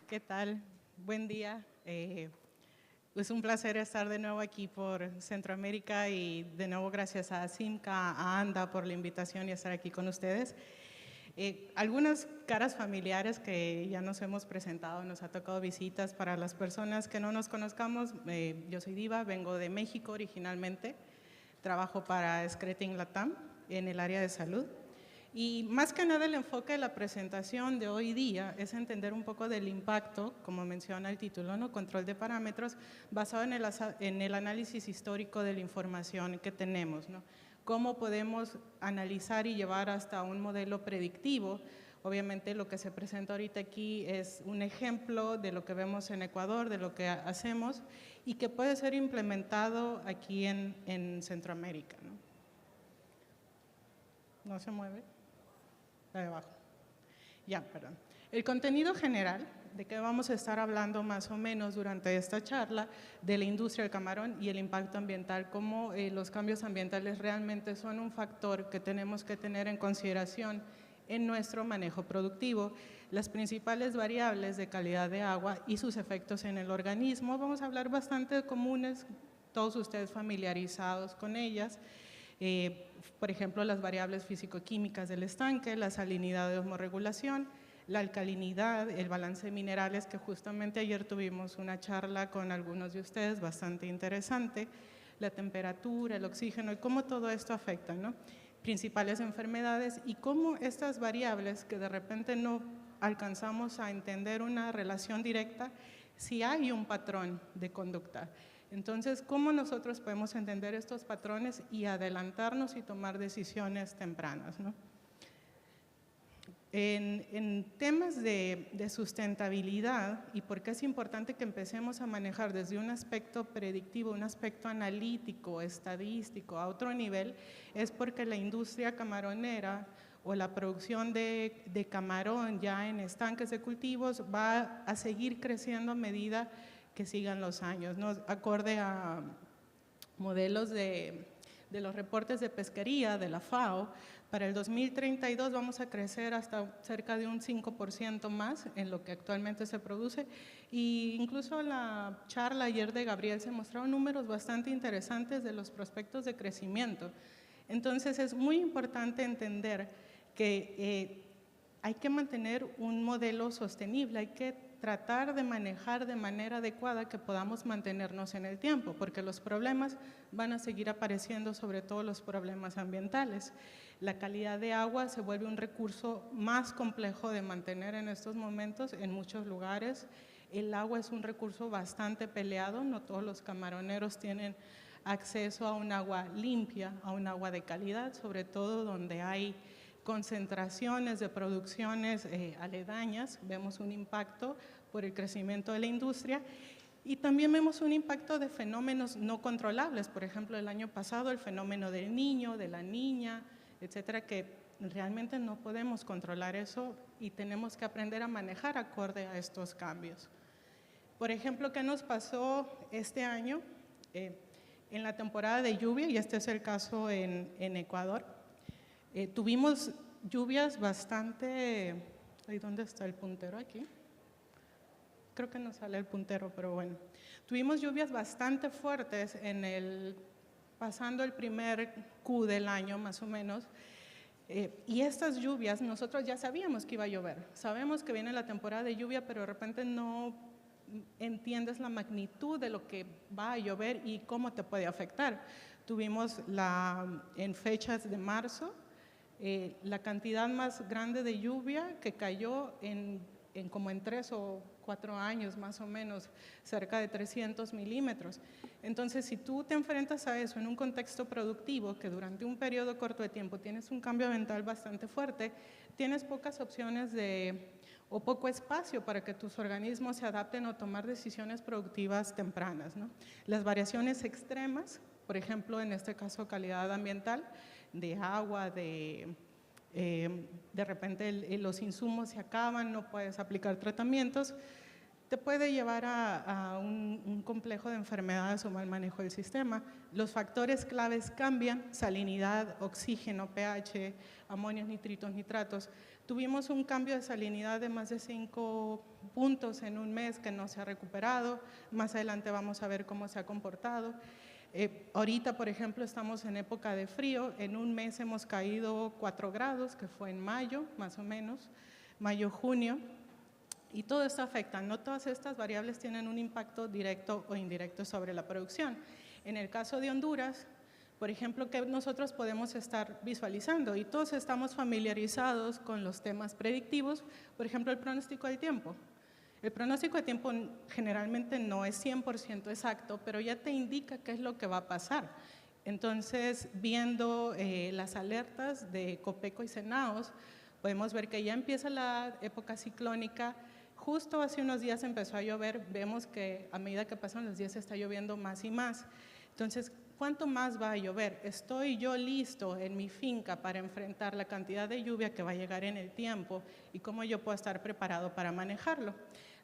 ¿Qué tal? Buen día. Es un placer estar de nuevo aquí por Centroamérica y de nuevo gracias a Simca, a ANDA por la invitación y estar aquí con ustedes. Algunas caras familiares que ya nos hemos presentado, nos ha tocado visitas. Para las personas que no nos conozcamos, yo soy Diva, vengo de México originalmente, trabajo para Screting Latam en el área de salud. Y más que nada el enfoque de la presentación de hoy día es entender un poco del impacto, como menciona el título, ¿no? Control de parámetros, basado en el análisis histórico de la información que tenemos, ¿no? Cómo podemos analizar y llevar hasta un modelo predictivo. Obviamente lo que se presenta ahorita aquí es un ejemplo de lo que vemos en Ecuador, de lo que hacemos y que puede ser implementado aquí en Centroamérica, ¿no? ¿No se mueve? La de abajo. Ya, perdón. El contenido general de que vamos a estar hablando más o menos durante esta charla de la industria del camarón y el impacto ambiental, cómo los cambios ambientales realmente son un factor que tenemos que tener en consideración en nuestro manejo productivo, las principales variables de calidad de agua y sus efectos en el organismo. Vamos a hablar bastante de comunes, todos ustedes familiarizados con ellas. Por ejemplo, las variables físico-químicas del estanque, la salinidad de osmorregulación, la alcalinidad, el balance de minerales, que justamente ayer tuvimos una charla con algunos de ustedes bastante interesante, la temperatura, el oxígeno y cómo todo esto afecta, ¿no? Principales enfermedades y cómo estas variables que de repente no alcanzamos a entender una relación directa, si hay un patrón de conducta. Entonces, ¿cómo nosotros podemos entender estos patrones y adelantarnos y tomar decisiones tempranas, ¿no? En temas de sustentabilidad y por qué es importante que empecemos a manejar desde un aspecto predictivo, un aspecto analítico, estadístico, a otro nivel, es porque la industria camaronera o la producción de camarón ya en estanques de cultivos va a seguir creciendo a medida que sigan los años, ¿no? Acorde a modelos de los reportes de pesquería de la FAO, para el 2032 vamos a crecer hasta cerca de un 5% más en lo que actualmente se produce. Y incluso la charla ayer de Gabriel se mostraron números bastante interesantes de los prospectos de crecimiento. Entonces es muy importante entender que hay que mantener un modelo sostenible, hay que tratar de manejar de manera adecuada que podamos mantenernos en el tiempo, porque los problemas van a seguir apareciendo, sobre todo los problemas ambientales. La calidad de agua se vuelve un recurso más complejo de mantener en estos momentos en muchos lugares. El agua es un recurso bastante peleado, no todos los camaroneros tienen acceso a un agua limpia, a un agua de calidad, sobre todo donde hay concentraciones de producciones aledañas, vemos un impacto por el crecimiento de la industria y también vemos un impacto de fenómenos no controlables, por ejemplo, el año pasado el fenómeno del niño, de la niña, etcétera, que realmente no podemos controlar eso y tenemos que aprender a manejar acorde a estos cambios. Por ejemplo, ¿qué nos pasó este año? En la temporada de lluvia, y este es el caso en Ecuador, tuvimos lluvias bastante… ¿Dónde está el puntero aquí? Creo que no sale el puntero, pero bueno. Tuvimos lluvias bastante fuertes pasando el primer Q del año, más o menos. Y estas lluvias, nosotros ya sabíamos que iba a llover. Sabemos que viene la temporada de lluvia, pero de repente no entiendes la magnitud de lo que va a llover y cómo te puede afectar. Tuvimos en fechas de marzo, la cantidad más grande de lluvia que cayó como en 3 o 4 años más o menos, cerca de 300 milímetros. Entonces, si tú te enfrentas a eso en un contexto productivo, que durante un periodo corto de tiempo tienes un cambio ambiental bastante fuerte, tienes pocas opciones o poco espacio para que tus organismos se adapten o tomar decisiones productivas tempranas, ¿no? Las variaciones extremas, por ejemplo, en este caso calidad ambiental, de agua, de repente los insumos se acaban, no puedes aplicar tratamientos, te puede llevar a un complejo de enfermedades o mal manejo del sistema. Los factores claves cambian, salinidad, oxígeno, pH, amonios, nitritos, nitratos. Tuvimos un cambio de salinidad de más de 5 puntos en un mes que no se ha recuperado. Más adelante vamos a ver cómo se ha comportado. Ahorita, por ejemplo, estamos en época de frío. En un mes hemos caído 4 grados, que fue en mayo, más o menos, mayo-junio. Y todo esto afecta. No todas estas variables tienen un impacto directo o indirecto sobre la producción. En el caso de Honduras, por ejemplo, que nosotros podemos estar visualizando, y todos estamos familiarizados con los temas predictivos, por ejemplo, el pronóstico del tiempo. El pronóstico de tiempo generalmente no es 100% exacto, pero ya te indica qué es lo que va a pasar. Entonces, viendo las alertas de Copeco y Senaos, podemos ver que ya empieza la época ciclónica. Justo hace unos días empezó a llover, vemos que a medida que pasan los días está lloviendo más y más. Entonces, ¿cuánto más va a llover? ¿Estoy yo listo en mi finca para enfrentar la cantidad de lluvia que va a llegar en el tiempo y cómo yo puedo estar preparado para manejarlo?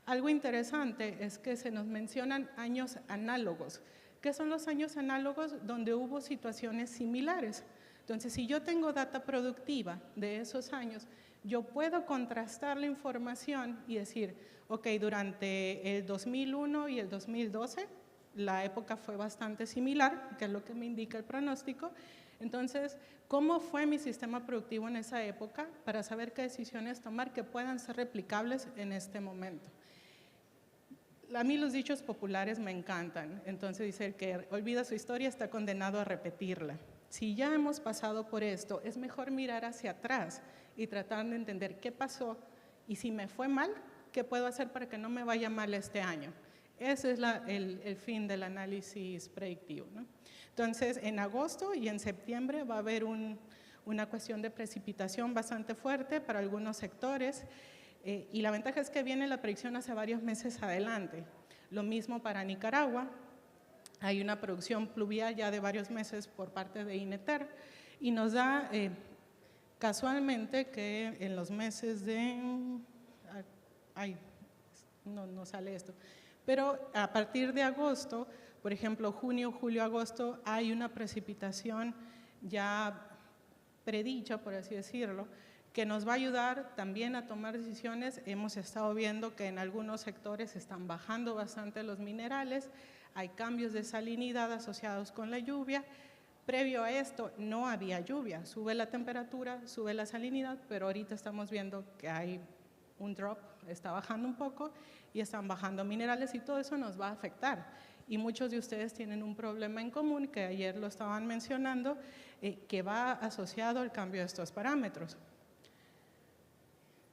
Algo interesante es que se nos mencionan años análogos. ¿Qué son los años análogos? Donde hubo situaciones similares. Entonces, si yo tengo data productiva de esos años, yo puedo contrastar la información y decir, ok, durante el 2001 y el 2012, la época fue bastante similar, que es lo que me indica el pronóstico. Entonces, ¿cómo fue mi sistema productivo en esa época para saber qué decisiones tomar que puedan ser replicables en este momento? A mí los dichos populares me encantan. Entonces dice, el que olvida su historia está condenado a repetirla. Si ya hemos pasado por esto, es mejor mirar hacia atrás y tratar de entender qué pasó y si me fue mal, qué puedo hacer para que no me vaya mal este año. Ese es el fin del análisis predictivo, ¿no? Entonces, en agosto y en septiembre va a haber una cuestión de precipitación bastante fuerte para algunos sectores. Y la ventaja es que viene la predicción hace varios meses adelante. Lo mismo para Nicaragua. Hay una producción pluvial ya de varios meses por parte de INETER y nos da casualmente que en los meses de… no sale esto. Pero a partir de agosto, por ejemplo, junio, julio, agosto, hay una precipitación ya predicha, por así decirlo, que nos va a ayudar también a tomar decisiones. Hemos estado viendo que en algunos sectores están bajando bastante los minerales, hay cambios de salinidad asociados con la lluvia. Previo a esto no había lluvia, sube la temperatura, sube la salinidad, pero ahorita estamos viendo que hay un drop, está bajando un poco y están bajando minerales y todo eso nos va a afectar. Y muchos de ustedes tienen un problema en común, que ayer lo estaban mencionando, que va asociado al cambio de estos parámetros.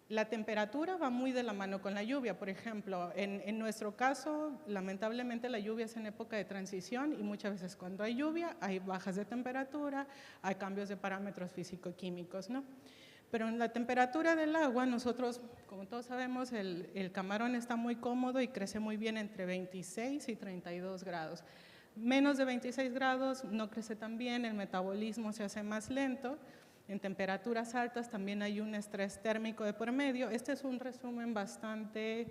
La temperatura va muy de la mano con la lluvia. Por ejemplo, en nuestro caso, lamentablemente la lluvia es en época de transición y muchas veces cuando hay lluvia hay bajas de temperatura, hay cambios de parámetros físico-químicos, ¿no? Pero en la temperatura del agua, nosotros, como todos sabemos, el camarón está muy cómodo y crece muy bien entre 26 y 32 grados. Menos de 26 grados no crece tan bien, el metabolismo se hace más lento. En temperaturas altas también hay un estrés térmico de por medio. Este es un resumen bastante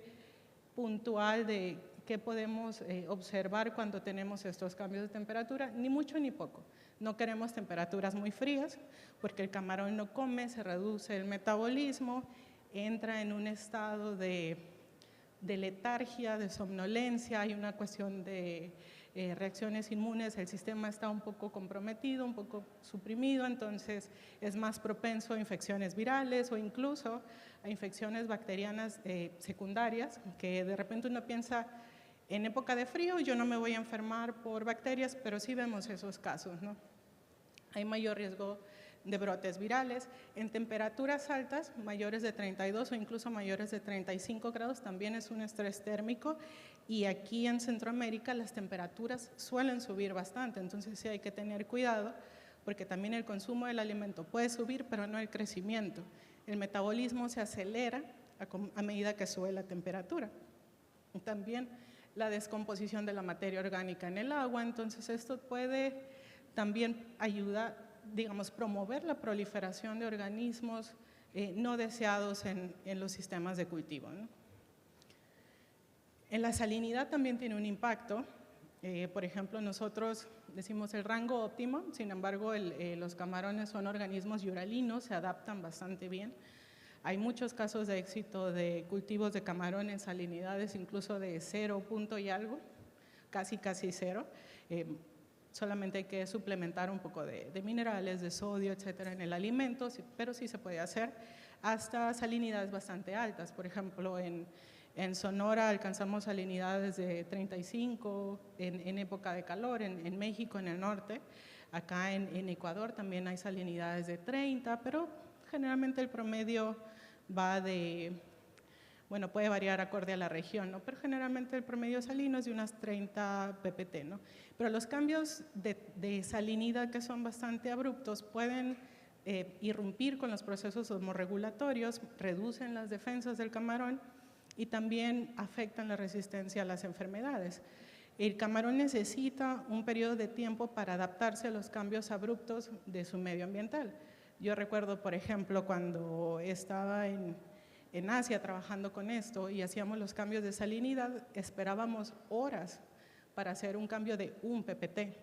puntual de qué podemos observar cuando tenemos estos cambios de temperatura, ni mucho ni poco. No queremos temperaturas muy frías porque el camarón no come, se reduce el metabolismo, entra en un estado de letargia, de somnolencia, hay una cuestión de reacciones inmunes, el sistema está un poco comprometido, un poco suprimido, entonces es más propenso a infecciones virales o incluso a infecciones bacterianas secundarias, que de repente uno piensa, en época de frío yo no me voy a enfermar por bacterias, pero sí vemos esos casos, ¿no? Hay mayor riesgo de brotes virales. En temperaturas altas, mayores de 32 o incluso mayores de 35 grados, también es un estrés térmico, y aquí en Centroamérica las temperaturas suelen subir bastante, entonces sí hay que tener cuidado, porque también el consumo del alimento puede subir, pero no el crecimiento. El metabolismo se acelera a medida que sube la temperatura. Y también la descomposición de la materia orgánica en el agua, entonces esto puede también ayudar, digamos, promover la proliferación de organismos no deseados en los sistemas de cultivo, ¿no? En la salinidad también tiene un impacto. Por ejemplo, nosotros decimos el rango óptimo, sin embargo, los camarones son organismos yuralinos, se adaptan bastante bien Hay muchos casos de éxito de cultivos de camarón en salinidades incluso de 0 punto y algo, casi cero. Solamente hay que suplementar un poco de minerales, de sodio, etcétera, en el alimento, pero sí se puede hacer hasta salinidades bastante altas. Por ejemplo, en Sonora alcanzamos salinidades de 35 en época de calor, en México, en el norte. Acá en Ecuador también hay salinidades de 30, pero generalmente el promedio va de, bueno, puede variar acorde a la región, ¿no? Pero generalmente el promedio salino es de unas 30 ppt, ¿no? Pero los cambios de salinidad que son bastante abruptos pueden irrumpir con los procesos osmorregulatorios, reducen las defensas del camarón y también afectan la resistencia a las enfermedades. El camarón necesita un periodo de tiempo para adaptarse a los cambios abruptos de su medio ambiental. Yo recuerdo, por ejemplo, cuando estaba en Asia trabajando con esto y hacíamos los cambios de salinidad, esperábamos horas para hacer un cambio de 1 ppt.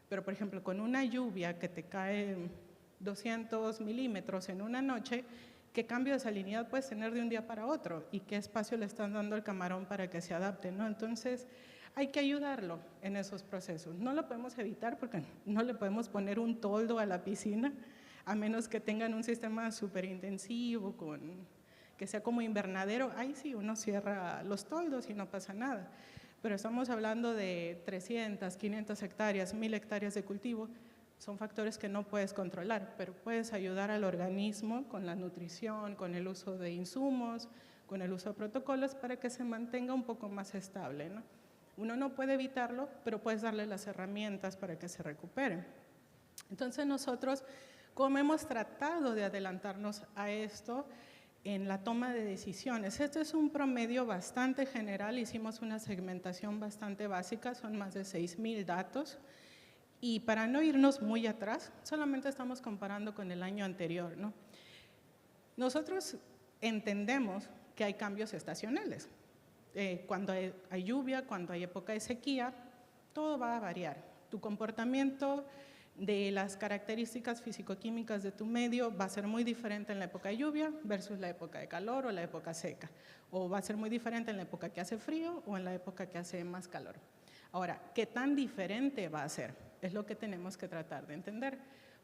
Pero, por ejemplo, con una lluvia que te cae 200 milímetros en una noche, ¿qué cambio de salinidad puedes tener de un día para otro? ¿Y qué espacio le están dando al camarón para que se adapte, ¿no? Entonces, hay que ayudarlo en esos procesos. No lo podemos evitar porque no le podemos poner un toldo a la piscina, a menos que tengan un sistema súper intensivo, que sea como invernadero. Ahí sí, uno cierra los toldos y no pasa nada. Pero estamos hablando de 300, 500 hectáreas, 1000 hectáreas de cultivo. Son factores que no puedes controlar, pero puedes ayudar al organismo con la nutrición, con el uso de insumos, con el uso de protocolos para que se mantenga un poco más estable, ¿no? Uno no puede evitarlo, pero puedes darle las herramientas para que se recupere. Entonces nosotros, como hemos tratado de adelantarnos a esto en la toma de decisiones, este es un promedio bastante general, hicimos una segmentación bastante básica, son más de 6,000 datos, y para no irnos muy atrás, solamente estamos comparando con el año anterior, ¿no? Nosotros entendemos que hay cambios estacionales. Cuando hay lluvia, cuando hay época de sequía, todo va a variar. Tu comportamiento de las características físico-químicas de tu medio va a ser muy diferente en la época de lluvia versus la época de calor o la época seca. O va a ser muy diferente en la época que hace frío o en la época que hace más calor. Ahora, ¿qué tan diferente va a ser? Es lo que tenemos que tratar de entender,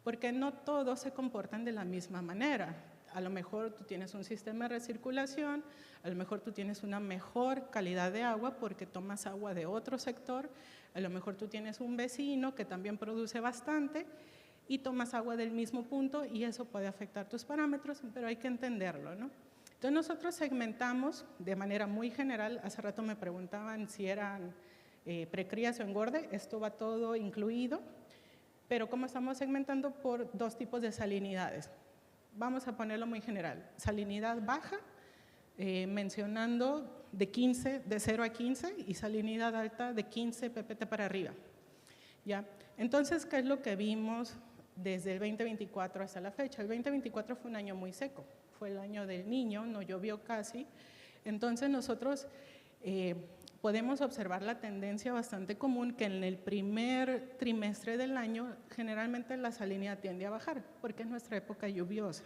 porque no todos se comportan de la misma manera. A lo mejor tú tienes un sistema de recirculación, a lo mejor tú tienes una mejor calidad de agua porque tomas agua de otro sector, a lo mejor tú tienes un vecino que también produce bastante y tomas agua del mismo punto y eso puede afectar tus parámetros, pero hay que entenderlo, ¿no? Entonces nosotros segmentamos de manera muy general. Hace rato me preguntaban si eran precrías o engorde, esto va todo incluido, pero como estamos segmentando por 2 tipos de salinidades. Vamos a ponerlo muy general, salinidad baja, mencionando de 0 a 15 y salinidad alta de 15 ppt para arriba. ¿Ya? Entonces, ¿qué es lo que vimos desde el 2024 hasta la fecha? El 2024 fue un año muy seco, fue el año del Niño, no llovió casi. Entonces nosotros podemos observar la tendencia bastante común que en el primer trimestre del año generalmente la salinidad tiende a bajar porque es nuestra época lluviosa,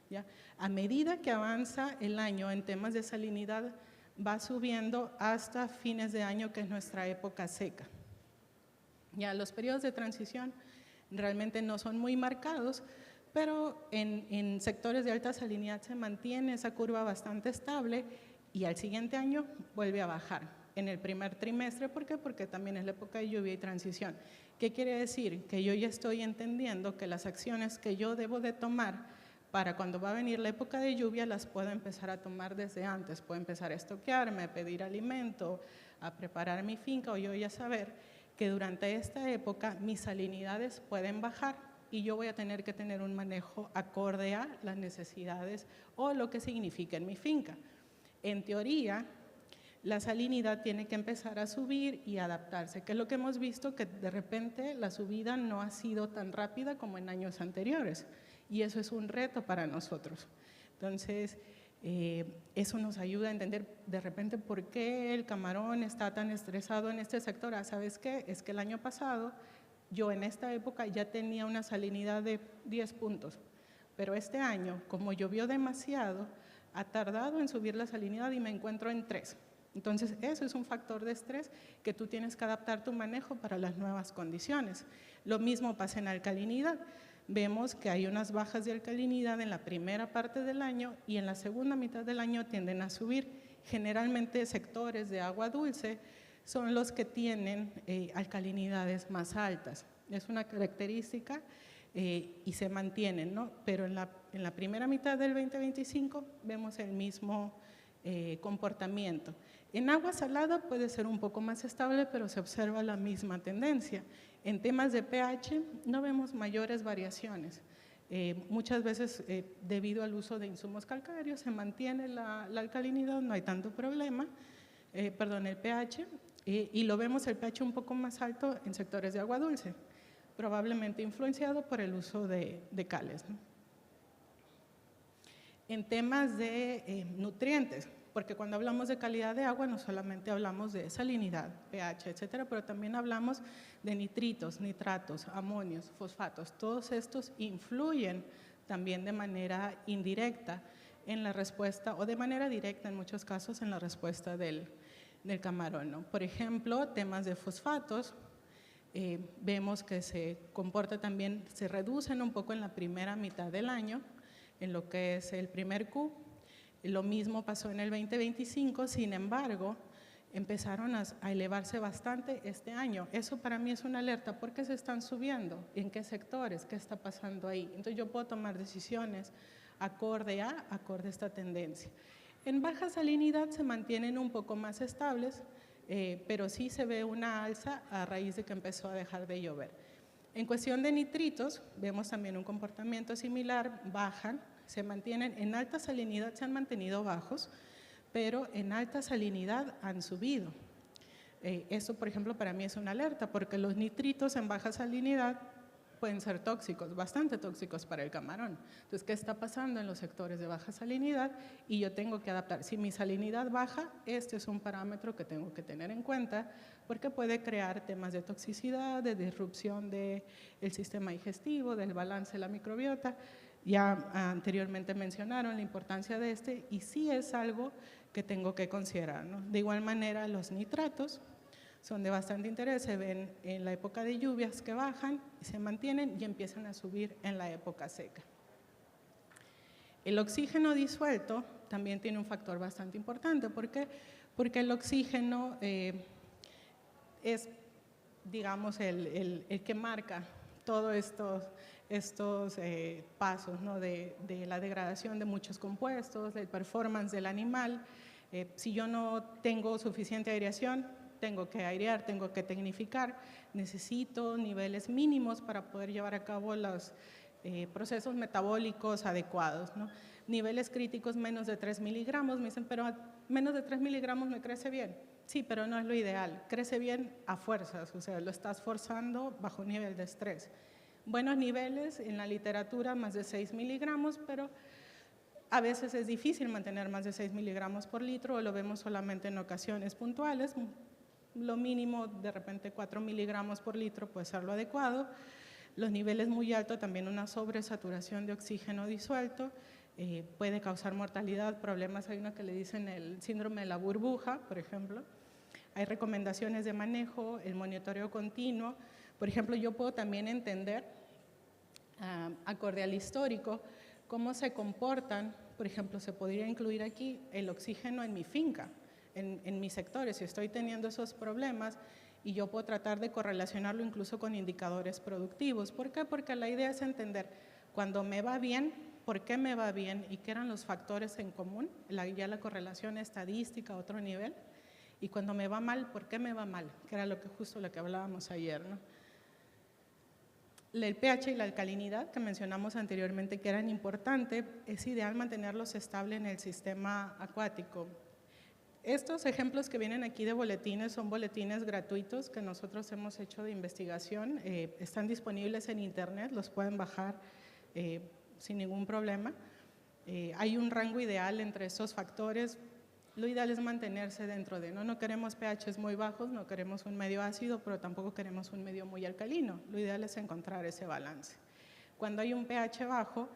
¿ya? A medida que avanza el año en temas de salinidad va subiendo hasta fines de año, que es nuestra época seca. Ya los periodos de transición realmente no son muy marcados, pero en sectores de alta salinidad se mantiene esa curva bastante estable y al siguiente año vuelve a bajar. En el primer trimestre, ¿por qué? Porque también es la época de lluvia y transición. ¿Qué quiere decir? Que yo ya estoy entendiendo que las acciones que yo debo de tomar para cuando va a venir la época de lluvia las puedo empezar a tomar desde antes. Puedo empezar a estoquearme, a pedir alimento, a preparar mi finca, o yo ya saber que durante esta época mis salinidades pueden bajar y yo voy a tener que tener un manejo acorde a las necesidades o lo que significa en mi finca. En teoría, la salinidad tiene que empezar a subir y adaptarse, que es lo que hemos visto, que de repente la subida no ha sido tan rápida como en años anteriores, y eso es un reto para nosotros. Entonces, eso nos ayuda a entender de repente por qué el camarón está tan estresado en este sector. ¿Sabes qué? Es que el año pasado yo en esta época ya tenía una salinidad de 10 puntos, pero este año, como llovió demasiado, ha tardado en subir la salinidad y me encuentro en 3. Entonces, eso es un factor de estrés que tú tienes que adaptar tu manejo para las nuevas condiciones. Lo mismo pasa en alcalinidad. Vemos que hay unas bajas de alcalinidad en la primera parte del año y en la segunda mitad del año tienden a subir. Generalmente sectores de agua dulce son los que tienen alcalinidades más altas. Es una característica y se mantienen, ¿no? Pero en la primera mitad del 2025 vemos el mismo comportamiento. En agua salada puede ser un poco más estable, pero se observa la misma tendencia. En temas de pH no vemos mayores variaciones. Muchas veces, debido al uso de insumos calcáreos, se mantiene la alcalinidad, no hay tanto problema, el pH, y lo vemos el pH un poco más alto en sectores de agua dulce, probablemente influenciado por el uso de cales, ¿no? En temas de nutrientes, porque cuando hablamos de calidad de agua no solamente hablamos de salinidad, pH, etcétera, pero también hablamos de nitritos, nitratos, amonios, fosfatos. Todos estos influyen también de manera indirecta en la respuesta, o de manera directa en muchos casos en la respuesta del camarón, ¿no? Por ejemplo, temas de fosfatos, vemos que se comporta también, se reducen un poco en la primera mitad del año, en lo que es el primer Q. Lo mismo pasó en el 2025, sin embargo, empezaron a elevarse bastante este año. Eso para mí es una alerta. ¿Por qué se están subiendo? ¿En qué sectores? ¿Qué está pasando ahí? Entonces yo puedo tomar decisiones acorde a esta tendencia. En baja salinidad se mantienen un poco más estables, pero sí se ve una alza a raíz de que empezó a dejar de llover. En cuestión de nitritos, vemos también un comportamiento similar, bajan, se mantienen, en alta salinidad se han mantenido bajos, pero en alta salinidad han subido. Eso, por ejemplo, para mí es una alerta, porque los nitritos en baja salinidad pueden ser tóxicos, bastante tóxicos para el camarón. Entonces, ¿qué está pasando en los sectores de baja salinidad? Y yo tengo que adaptar. Si mi salinidad baja, este es un parámetro que tengo que tener en cuenta, porque puede crear temas de toxicidad, de disrupción del sistema digestivo, del balance de la microbiota. Ya anteriormente mencionaron la importancia de este, y sí es algo que tengo que considerar, ¿no? De igual manera, los nitratos son de bastante interés, se ven en la época de lluvias que bajan, se mantienen y empiezan a subir en la época seca. El oxígeno disuelto también tiene un factor bastante importante. ¿Por qué? Porque el oxígeno es, digamos, el que marca todos estos pasos, ¿no? de la degradación de muchos compuestos, del performance del animal. Si yo no tengo suficiente aireación, tengo que airear, tengo que tecnificar, necesito niveles mínimos para poder llevar a cabo los procesos metabólicos adecuados, ¿no? Niveles críticos menos de 3 miligramos, me dicen, pero menos de 3 miligramos me crece bien. Sí, pero no es lo ideal, crece bien a fuerzas, o sea, lo estás forzando bajo un nivel de estrés. Buenos niveles en la literatura, más de 6 miligramos, pero a veces es difícil mantener más de 6 miligramos por litro, o lo vemos solamente en ocasiones puntuales. Lo mínimo, de repente 4 miligramos por litro puede ser lo adecuado. Los niveles muy altos, también una sobresaturación de oxígeno disuelto, puede causar mortalidad, problemas. Hay uno que le dicen el síndrome de la burbuja, por ejemplo. Hay recomendaciones de manejo, el monitoreo continuo. Por ejemplo, yo puedo también entender, acorde al histórico, cómo se comportan. Por ejemplo, se podría incluir aquí el oxígeno en mi finca, en mis sectores, si estoy teniendo esos problemas, y yo puedo tratar de correlacionarlo incluso con indicadores productivos. ¿Por qué? Porque la idea es entender cuando me va bien, por qué me va bien y qué eran los factores en común, ya la correlación estadística a otro nivel, y cuando me va mal, ¿por qué me va mal? Que era justo lo que hablábamos ayer, ¿no? El pH y la alcalinidad que mencionamos anteriormente, que eran importantes, es ideal mantenerlos estables en el sistema acuático. Estos ejemplos que vienen aquí de boletines son boletines gratuitos que nosotros hemos hecho de investigación, están disponibles en internet, los pueden bajar sin ningún problema. Hay un rango ideal entre estos factores. Lo ideal es mantenerse dentro de, no queremos pHs muy bajos, no queremos un medio ácido, pero tampoco queremos un medio muy alcalino. Lo ideal es encontrar ese balance. Cuando hay un pH bajo,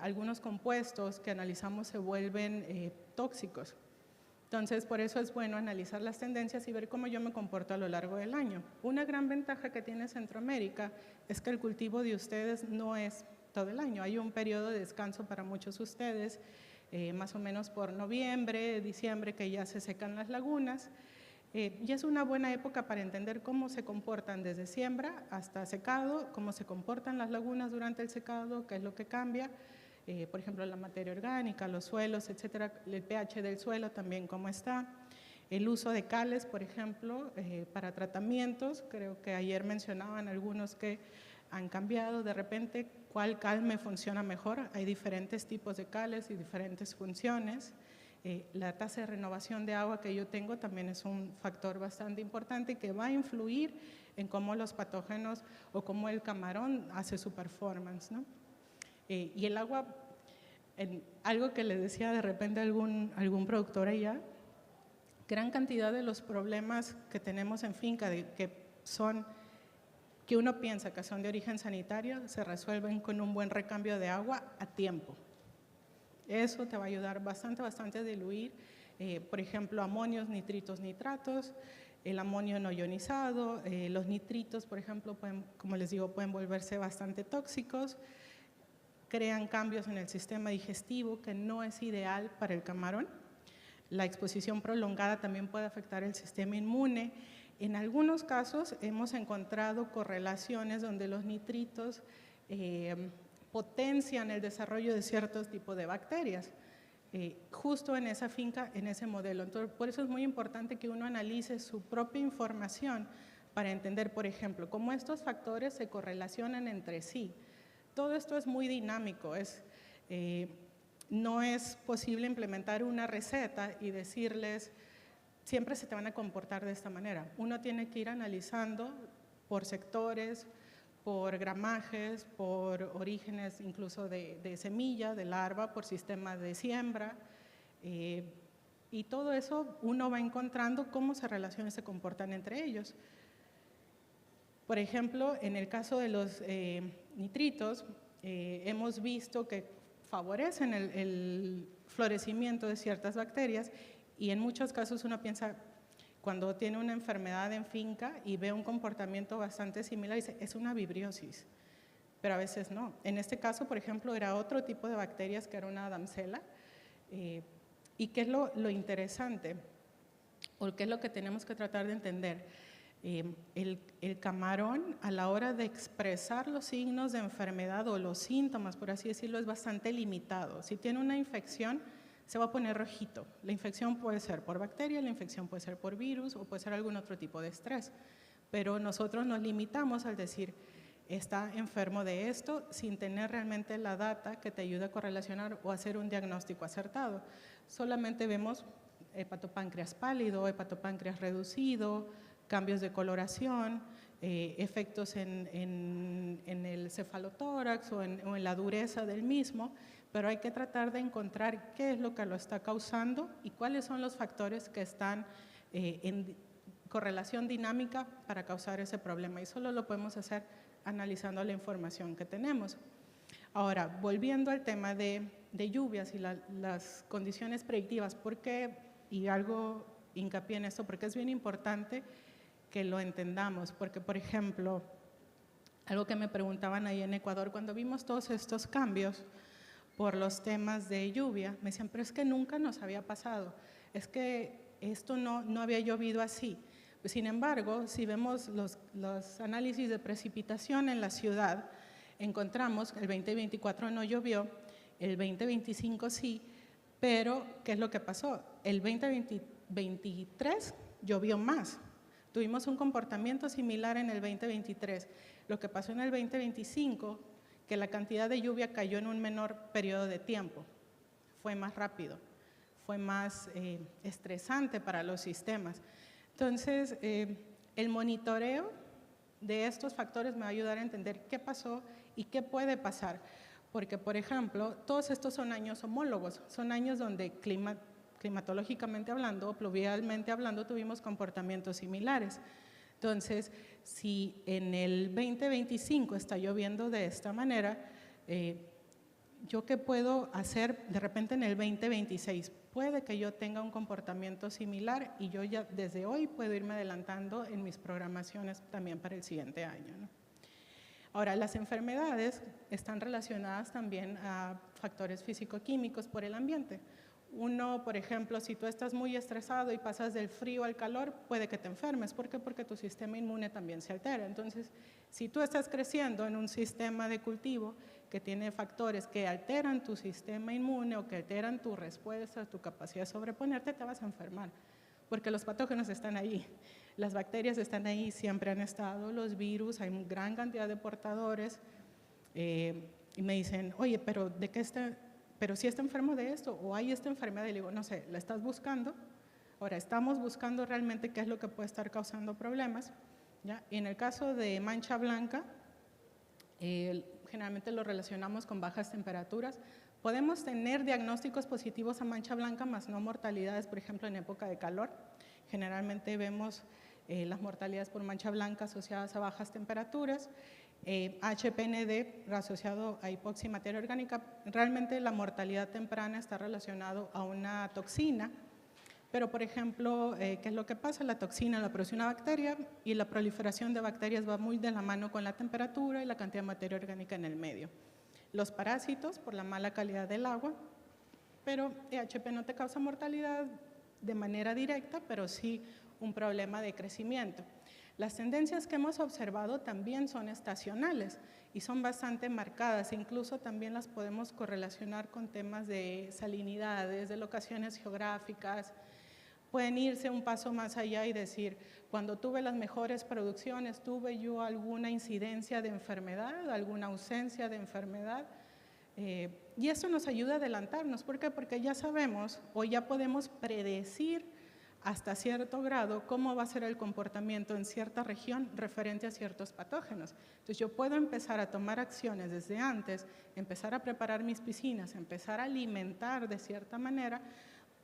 algunos compuestos que analizamos se vuelven tóxicos. Entonces, por eso es bueno analizar las tendencias y ver cómo yo me comporto a lo largo del año. Una gran ventaja que tiene Centroamérica es que el cultivo de ustedes no es todo el año. Hay un periodo de descanso para muchos de ustedes, más o menos por noviembre, diciembre, que ya se secan las lagunas. Y es una buena época para entender cómo se comportan desde siembra hasta secado, cómo se comportan las lagunas durante el secado, qué es lo que cambia. Por ejemplo, la materia orgánica, los suelos, etcétera, el pH del suelo también cómo está. El uso de cales, por ejemplo, para tratamientos, creo que ayer mencionaban algunos que han cambiado de repente, cuál cal me funciona mejor. Hay diferentes tipos de cales y diferentes funciones. La tasa de renovación de agua que yo tengo también es un factor bastante importante que va a influir en cómo los patógenos o cómo el camarón hace su performance, ¿no? Y el agua, algo que le decía de repente a algún productor allá, gran cantidad de los problemas que tenemos en finca, que uno piensa que son de origen sanitario, se resuelven con un buen recambio de agua a tiempo. Eso te va a ayudar bastante a diluir, por ejemplo, amonios, nitritos, nitratos, el amonio no ionizado, los nitritos, por ejemplo, como les digo, pueden volverse bastante tóxicos, crean cambios en el sistema digestivo que no es ideal para el camarón. La exposición prolongada también puede afectar el sistema inmune. En algunos casos hemos encontrado correlaciones donde los nitritos potencian el desarrollo de ciertos tipos de bacterias, justo en esa finca, en ese modelo. Entonces, por eso es muy importante que uno analice su propia información para entender, por ejemplo, cómo estos factores se correlacionan entre sí. Todo esto es muy dinámico, no es posible implementar una receta y decirles, siempre se te van a comportar de esta manera. Uno tiene que ir analizando por sectores, por gramajes, por orígenes incluso de semilla, de larva, por sistema de siembra, y todo eso uno va encontrando cómo se relacionan y se comportan entre ellos. Por ejemplo, en el caso de los nitritos, hemos visto que favorecen el florecimiento de ciertas bacterias y en muchos casos uno piensa, cuando tiene una enfermedad en finca y ve un comportamiento bastante similar, dice, es una vibriosis, pero a veces no. En este caso, por ejemplo, era otro tipo de bacterias que era una adamsela. ¿Y qué es lo interesante? ¿O qué es lo que tenemos que tratar de entender? El camarón, a la hora de expresar los signos de enfermedad o los síntomas, por así decirlo, es bastante limitado. Si tiene una infección, se va a poner rojito. La infección puede ser por bacteria, la infección puede ser por virus o puede ser algún otro tipo de estrés. Pero nosotros nos limitamos al decir, está enfermo de esto, sin tener realmente la data que te ayude a correlacionar o hacer un diagnóstico acertado. Solamente vemos hepatopáncreas pálido, hepatopáncreas reducido, cambios de coloración, efectos en el cefalotórax o en la dureza del mismo, pero hay que tratar de encontrar qué es lo que lo está causando y cuáles son los factores que están en correlación dinámica para causar ese problema. Y solo lo podemos hacer analizando la información que tenemos. Ahora, volviendo al tema de lluvias y las condiciones predictivas, ¿por qué? Y algo hincapié en esto, porque es bien importante que lo entendamos, porque, por ejemplo, algo que me preguntaban ahí en Ecuador, cuando vimos todos estos cambios por los temas de lluvia, me decían, pero es que nunca nos había pasado, es que esto no había llovido así. Pues, sin embargo, si vemos los análisis de precipitación en la ciudad, encontramos que el 2024 no llovió, el 2025 sí, pero ¿qué es lo que pasó? El 2023 llovió más. Tuvimos un comportamiento similar en el 2023. Lo que pasó en el 2025, que la cantidad de lluvia cayó en un menor periodo de tiempo. Fue más rápido, fue más estresante para los sistemas. Entonces, el monitoreo de estos factores me va a ayudar a entender qué pasó y qué puede pasar. Porque, por ejemplo, todos estos son años homólogos, son años donde climatológicamente hablando, pluvialmente hablando, tuvimos comportamientos similares. Entonces, si en el 2025 está lloviendo de esta manera, ¿yo qué puedo hacer de repente en el 2026? Puede que yo tenga un comportamiento similar y yo ya desde hoy puedo irme adelantando en mis programaciones también para el siguiente año, ¿no? Ahora, las enfermedades están relacionadas también a factores físico-químicos por el ambiente. Uno, por ejemplo, si tú estás muy estresado y pasas del frío al calor, puede que te enfermes. ¿Por qué? Porque tu sistema inmune también se altera. Entonces, si tú estás creciendo en un sistema de cultivo que tiene factores que alteran tu sistema inmune o que alteran tu respuesta, tu capacidad de sobreponerte, te vas a enfermar, porque los patógenos están ahí. Las bacterias están ahí, siempre han estado, los virus, hay una gran cantidad de portadores. Y me dicen, oye, pero ¿de qué está? Pero si está enfermo de esto o hay esta enfermedad, y le digo, no sé, ¿la estás buscando? Ahora, estamos buscando realmente qué es lo que puede estar causando problemas, ¿ya? Y en el caso de mancha blanca, generalmente lo relacionamos con bajas temperaturas. Podemos tener diagnósticos positivos a mancha blanca, más no mortalidades, por ejemplo, en época de calor. Generalmente vemos las mortalidades por mancha blanca asociadas a bajas temperaturas. HPND asociado a hipoxia y materia orgánica, realmente la mortalidad temprana está relacionado a una toxina, pero por ejemplo, ¿qué es lo que pasa? La toxina la produce una bacteria y la proliferación de bacterias va muy de la mano con la temperatura y la cantidad de materia orgánica en el medio. Los parásitos por la mala calidad del agua, pero EHP no te causa mortalidad de manera directa, pero sí un problema de crecimiento. Las tendencias que hemos observado también son estacionales y son bastante marcadas, incluso también las podemos correlacionar con temas de salinidades, de locaciones geográficas. Pueden irse un paso más allá y decir, cuando tuve las mejores producciones, ¿tuve yo alguna incidencia de enfermedad, alguna ausencia de enfermedad? Y eso nos ayuda a adelantarnos. ¿Por qué? Porque ya sabemos o ya podemos predecir hasta cierto grado cómo va a ser el comportamiento en cierta región referente a ciertos patógenos. Entonces yo puedo empezar a tomar acciones desde antes, empezar a preparar mis piscinas, empezar a alimentar de cierta manera,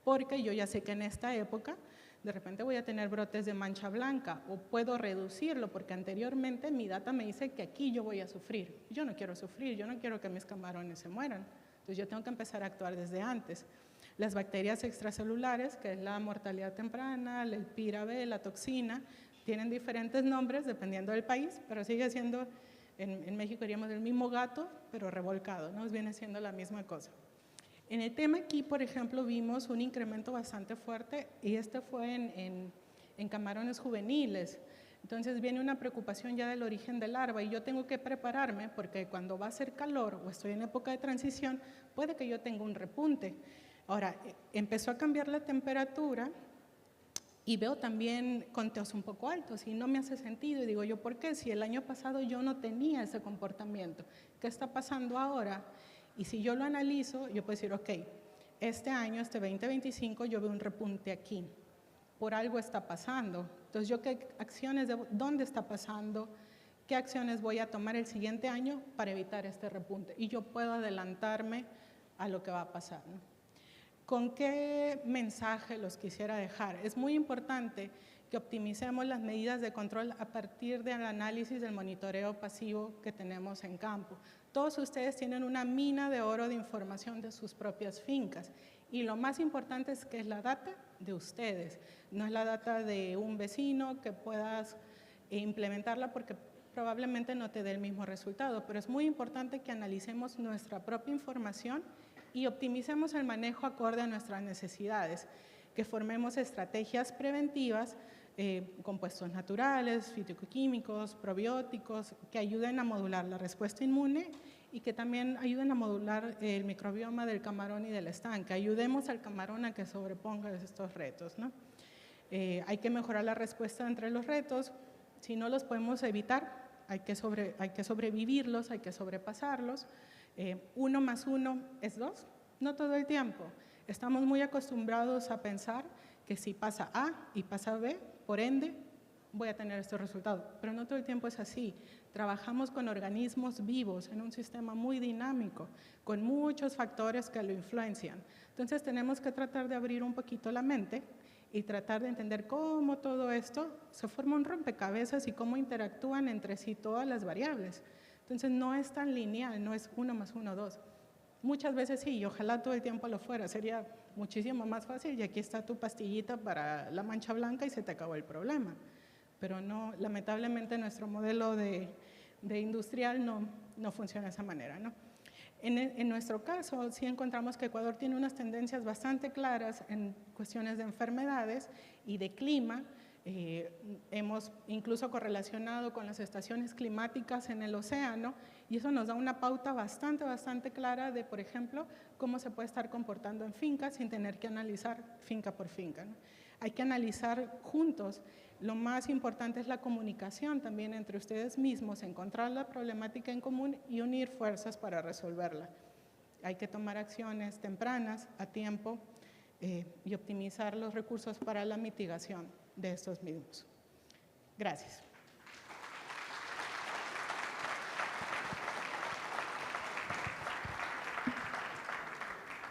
porque yo ya sé que en esta época de repente voy a tener brotes de mancha blanca o puedo reducirlo porque anteriormente mi data me dice que aquí yo voy a sufrir. Yo no quiero sufrir, yo no quiero que mis camarones se mueran. Entonces yo tengo que empezar a actuar desde antes. Las bacterias extracelulares, que es la mortalidad temprana, el PIRA-B, la toxina, tienen diferentes nombres dependiendo del país, pero sigue siendo, en México diríamos el mismo gato, pero revolcado, ¿no? Viene siendo la misma cosa. En el tema aquí, por ejemplo, vimos un incremento bastante fuerte y este fue en camarones juveniles. Entonces viene una preocupación ya del origen del larva y yo tengo que prepararme porque cuando va a hacer calor o estoy en época de transición, puede que yo tenga un repunte. Ahora, empezó a cambiar la temperatura y veo también conteos un poco altos y no me hace sentido. Y digo yo, ¿por qué? Si el año pasado yo no tenía ese comportamiento, ¿qué está pasando ahora? Y si yo lo analizo, yo puedo decir, ok, este año, este 2025, yo veo un repunte aquí. Por algo está pasando. Entonces, ¿yo qué acciones, dónde está pasando? ¿Qué acciones voy a tomar el siguiente año para evitar este repunte? Y yo puedo adelantarme a lo que va a pasar, ¿no? ¿Con qué mensaje los quisiera dejar? Es muy importante que optimicemos las medidas de control a partir del análisis del monitoreo pasivo que tenemos en campo. Todos ustedes tienen una mina de oro de información de sus propias fincas y lo más importante es que es la data de ustedes, no es la data de un vecino que puedas implementarla porque probablemente no te dé el mismo resultado, pero es muy importante que analicemos nuestra propia información y optimicemos el manejo acorde a nuestras necesidades, que formemos estrategias preventivas, compuestos naturales, fitoquímicos, probióticos, que ayuden a modular la respuesta inmune y que también ayuden a modular el microbioma del camarón y del estanque. Ayudemos al camarón a que sobreponga estos retos, ¿no? Hay que mejorar la respuesta entre los retos, si no los podemos evitar, hay que sobrevivirlos, hay que sobrepasarlos. 1 más 1 es 2, no todo el tiempo. Estamos muy acostumbrados a pensar que si pasa A y pasa B, por ende, voy a tener estos resultados, pero no todo el tiempo es así. Trabajamos con organismos vivos en un sistema muy dinámico, con muchos factores que lo influencian. Entonces tenemos que tratar de abrir un poquito la mente y tratar de entender cómo todo esto se forma un rompecabezas y cómo interactúan entre sí todas las variables. Entonces no es tan lineal, no es 1 más 1, 2. Muchas veces sí, y ojalá todo el tiempo lo fuera, sería muchísimo más fácil y aquí está tu pastillita para la mancha blanca y se te acabó el problema. Pero no, lamentablemente nuestro modelo de industrial no funciona de esa manera, ¿no? En nuestro caso, sí encontramos que Ecuador tiene unas tendencias bastante claras en cuestiones de enfermedades y de clima. Hemos incluso correlacionado con las estaciones climáticas en el océano y eso nos da una pauta bastante clara de, por ejemplo, cómo se puede estar comportando en fincas sin tener que analizar finca por finca, ¿no? Hay que analizar juntos. Lo más importante es la comunicación también entre ustedes mismos, encontrar la problemática en común y unir fuerzas para resolverla. Hay que tomar acciones tempranas, a tiempo, y optimizar los recursos para la mitigación de estos mismos. Gracias.